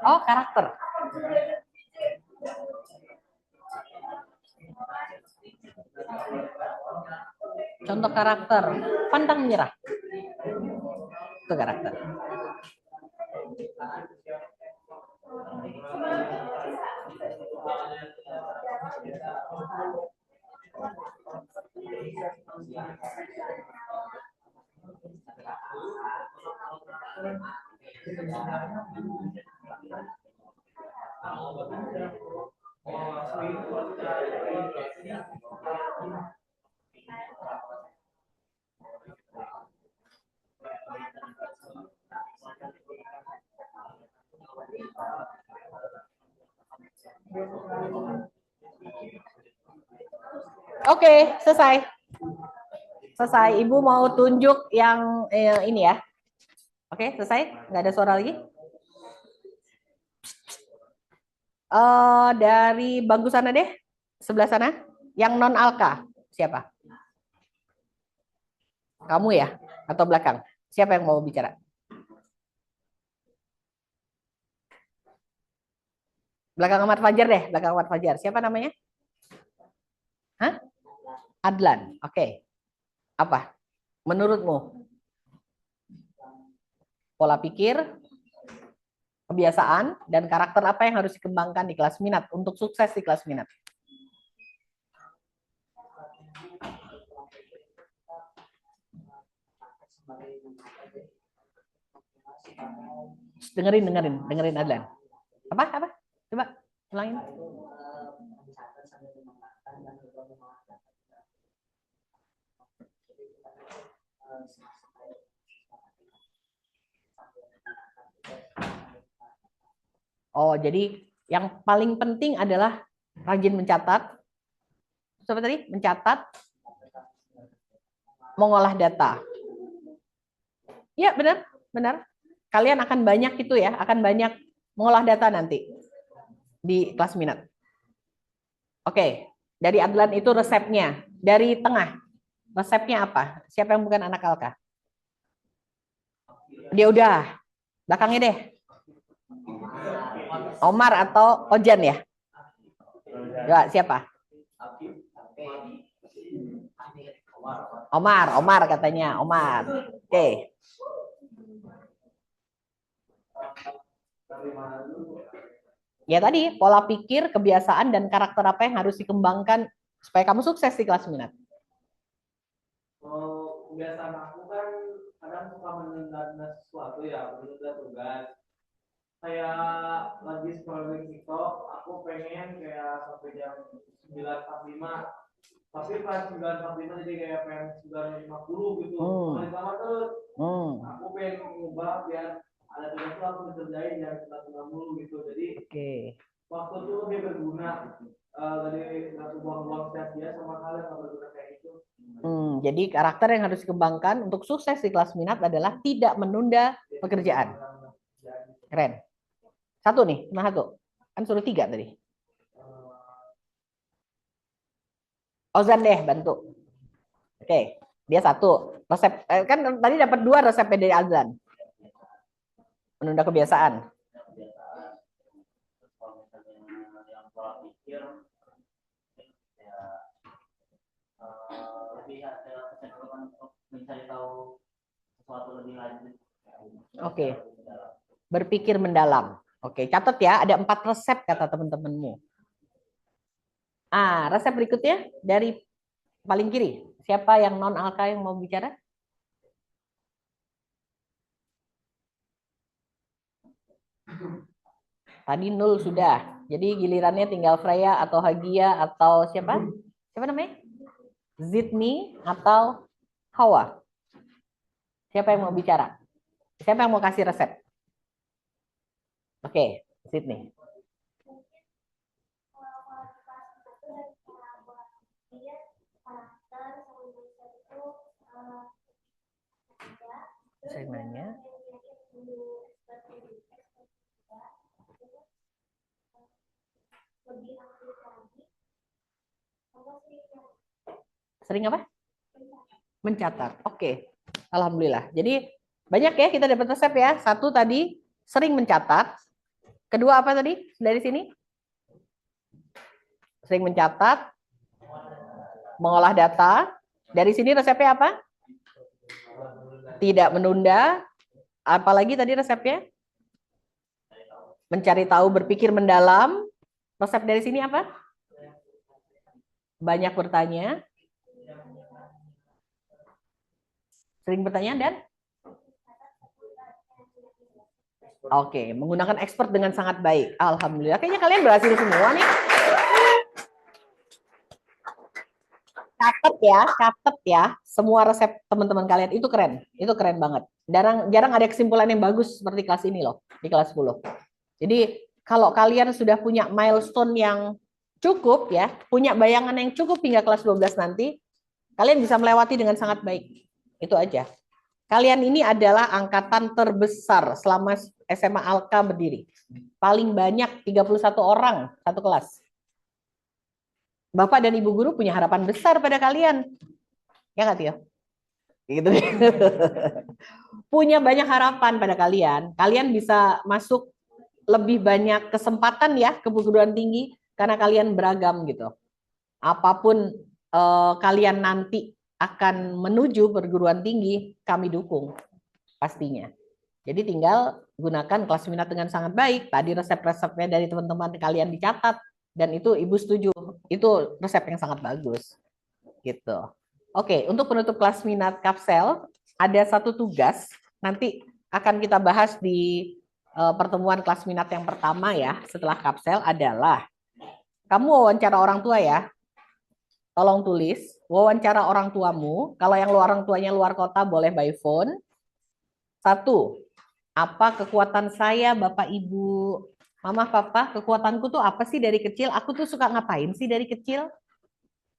Oh, karakter. Contoh karakter, pantang menyerah. Itu karakter. Oke, selesai. Selesai. Ibu mau tunjuk yang ini ya. Oke, selesai? Nggak ada suara lagi? Dari bangku sana deh, sebelah sana. Yang non alka, siapa? Kamu ya? Atau belakang? Siapa yang mau bicara? Belakang Ahmad Fajar deh, belakang Ahmad Fajar. Siapa namanya? Hah? Adlan. Oke. Apa? Menurutmu? Pola pikir, kebiasaan, dan karakter apa yang harus dikembangkan di kelas minat untuk sukses di kelas minat? Dengerin Adlan. Apa? Coba ulangin. Oh, jadi yang paling penting adalah rajin mencatat. Coba tadi, mencatat, mengolah data. Ya, benar. Kalian akan banyak itu ya, akan banyak mengolah data nanti di kelas minat. Oke, dari Adlan itu resepnya. Dari tengah, resepnya apa? Siapa yang bukan anak Alka? Dia udah, belakangnya deh. Omar atau Ojan ya? Ya, siapa? Omar katanya, Omar. Oke. Ya tadi, pola pikir, kebiasaan, dan karakter apa yang harus dikembangkan supaya kamu sukses di kelas minat. Kalau kebiasaan aku kan kadang suka menunda sesuatu ya, menunda tugas. Kayak lagi scrolling TikTok, aku pengen kayak sampai jam 9.45. Tapi pas 9.45 jadi kayak pengen 9.50 gitu. Paling lama terus. Aku pengen ngubah biar ada tugas tuh aku kerjain yang 9.50 gitu. Jadi waktu itu lebih berguna. Dari nggak buang-buang sia-sia sama hal yang nggak berguna kayak gitu. Jadi karakter yang harus dikembangkan untuk sukses di kelas minat adalah tidak menunda pekerjaan. Keren. Satu nih, cuma satu. Kan suruh 3 tadi. Ozan deh bantu. Oke, dia 1. Resep kan tadi dapat 2 resep dari Azan. Menunda kebiasaan. Yang pola pikir lebih ada kecenderungan untuk mencari tahu sesuatu lebih lanjut. Oke. Berpikir mendalam. Oke, catat ya, ada 4 resep kata teman-temanmu. Resep berikutnya dari paling kiri. Siapa yang non alka yang mau bicara? Tadi 0 sudah. Jadi gilirannya tinggal Freya atau Hagia atau siapa? Siapa namanya? Zidni atau Hawa. Siapa yang mau bicara? Siapa yang mau kasih resep? Oke, Zidni. Saya nanya. Sering apa? Mencatat. Oke. Alhamdulillah. Jadi banyak ya kita dapat resep ya. 1 tadi sering mencatat. Kedua apa tadi dari sini? Sering mencatat. Mengolah data. Dari sini resepnya apa? Tidak menunda. Apalagi tadi resepnya? Mencari tahu, berpikir mendalam. Resep dari sini apa? Banyak bertanya. Sering bertanya dan? Oke, menggunakan expert dengan sangat baik. Alhamdulillah. Kayaknya kalian berhasil semua nih. Catat ya. Semua resep teman-teman kalian itu keren. Itu keren banget. Jarang ada kesimpulan yang bagus seperti kelas ini loh, di kelas 10. Jadi kalau kalian sudah punya milestone yang cukup ya, punya bayangan yang cukup hingga kelas 12 nanti, kalian bisa melewati dengan sangat baik. Itu aja. Kalian ini adalah angkatan terbesar selama SMA Alka berdiri. Paling banyak 31 orang satu kelas. Bapak dan Ibu guru punya harapan besar pada kalian. Ya nggak, Tio? Gitu. Punya banyak harapan pada kalian. Kalian bisa masuk lebih banyak kesempatan ya ke perguruan tinggi karena kalian beragam gitu. Apapun kalian nanti akan menuju perguruan tinggi, kami dukung pastinya. Jadi tinggal gunakan kelas minat dengan sangat baik. Tadi resep-resepnya dari teman-teman kalian dicatat dan itu Ibu setuju. Itu resep yang sangat bagus. Gitu. Oke, untuk penutup kelas minat Kapsel ada 1 tugas nanti akan kita bahas di pertemuan kelas minat yang pertama ya setelah Kapsel adalah kamu wawancara orang tua ya. Tolong tulis, wawancara orang tuamu. Kalau yang orang tuanya luar kota boleh by phone. 1. Apa kekuatan saya, Bapak, Ibu, Mama, Papa? Kekuatanku tuh apa sih dari kecil? Aku tuh suka ngapain sih dari kecil?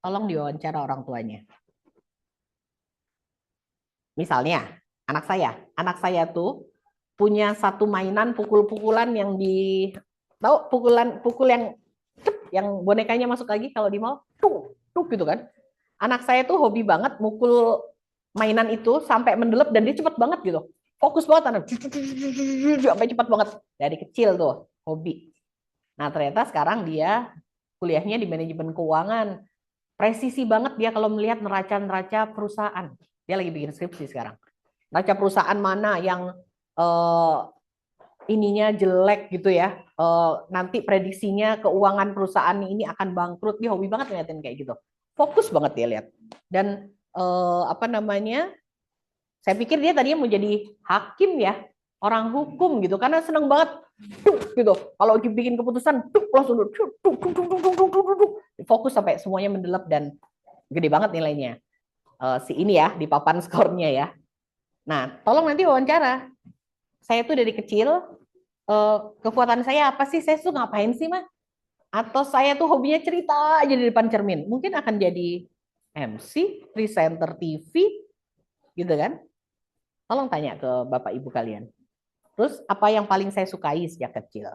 Tolong diwawancara orang tuanya. Misalnya, anak saya tuh punya 1 mainan pukul-pukulan yang tahu pukul yang bonekanya masuk lagi kalau di mall, tuh gitu kan. Anak saya tuh hobi banget mukul mainan itu sampai mendelep dan dia cepet banget gitu. Fokus banget anak, sampai cepet banget dari kecil tuh hobi. Nah ternyata sekarang dia kuliahnya di manajemen keuangan. Presisi banget dia kalau melihat neraca perusahaan. Dia lagi bikin skripsi sekarang. Neraca perusahaan mana yang ininya jelek gitu ya, nanti prediksinya keuangan perusahaan ini akan bangkrut, dia hobi banget ngeliatin kayak gitu. fokus banget dia lihat. Dan apa namanya? Saya pikir dia tadinya mau jadi hakim ya, orang hukum gitu, karena seneng banget gitu. Kalau bikin keputusan langsung fokus sampai semuanya mendelep dan gede banget nilainya. Si ini ya di papan skornya ya. Nah, tolong nanti wawancara. Saya tuh dari kecil kekuatan saya apa sih? Saya tuh ngapain sih, Mah? Atau saya tuh hobinya cerita aja di depan cermin. Mungkin akan jadi MC, presenter TV, gitu kan? Tolong tanya ke Bapak Ibu kalian. Terus apa yang paling saya sukai sejak kecil?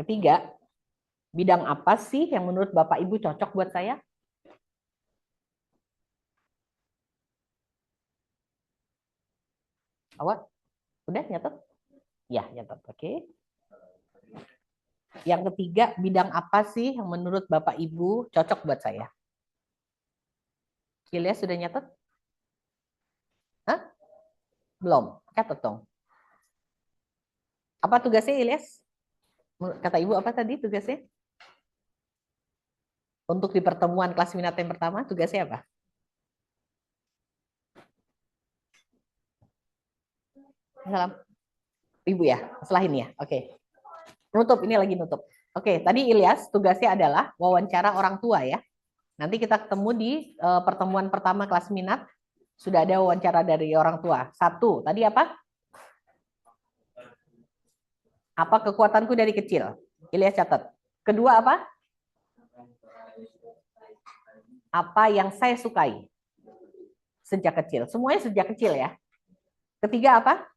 Ketiga, bidang apa sih yang menurut Bapak Ibu cocok buat saya? Awak udah nyatet? Ya, nyatet. Oke. Yang ketiga, bidang apa sih yang menurut Bapak Ibu cocok buat saya? Ilyas sudah nyatet? Hah? Belum. Catat dong. Apa tugasnya Ilyas? Kata Ibu apa tadi tugasnya? Untuk di pertemuan kelas minat yang pertama, tugasnya apa? Salam. Ibu ya, setelah ini ya. Oke. Nutup, ini lagi nutup. Oke, tadi Ilyas tugasnya adalah wawancara orang tua ya. Nanti kita ketemu di pertemuan pertama kelas minat. Sudah ada wawancara dari orang tua. 1, tadi apa? Apa kekuatanku dari kecil? Ilyas catat. Kedua apa? Apa yang saya sukai sejak kecil? Semuanya sejak kecil ya. Ketiga apa?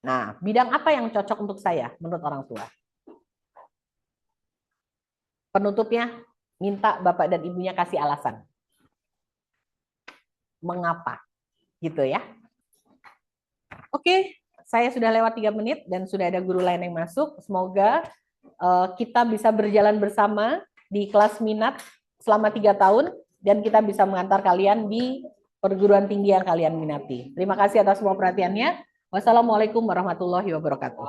Nah, bidang apa yang cocok untuk saya menurut orang tua? Penutupnya, minta bapak dan ibunya kasih alasan. Mengapa? Gitu ya. Oke, saya sudah lewat 3 menit dan sudah ada guru lain yang masuk. Semoga kita bisa berjalan bersama di kelas minat selama 3 tahun dan kita bisa mengantar kalian di perguruan tinggi yang kalian minati. Terima kasih atas semua perhatiannya. Wassalamualaikum warahmatullahi wabarakatuh.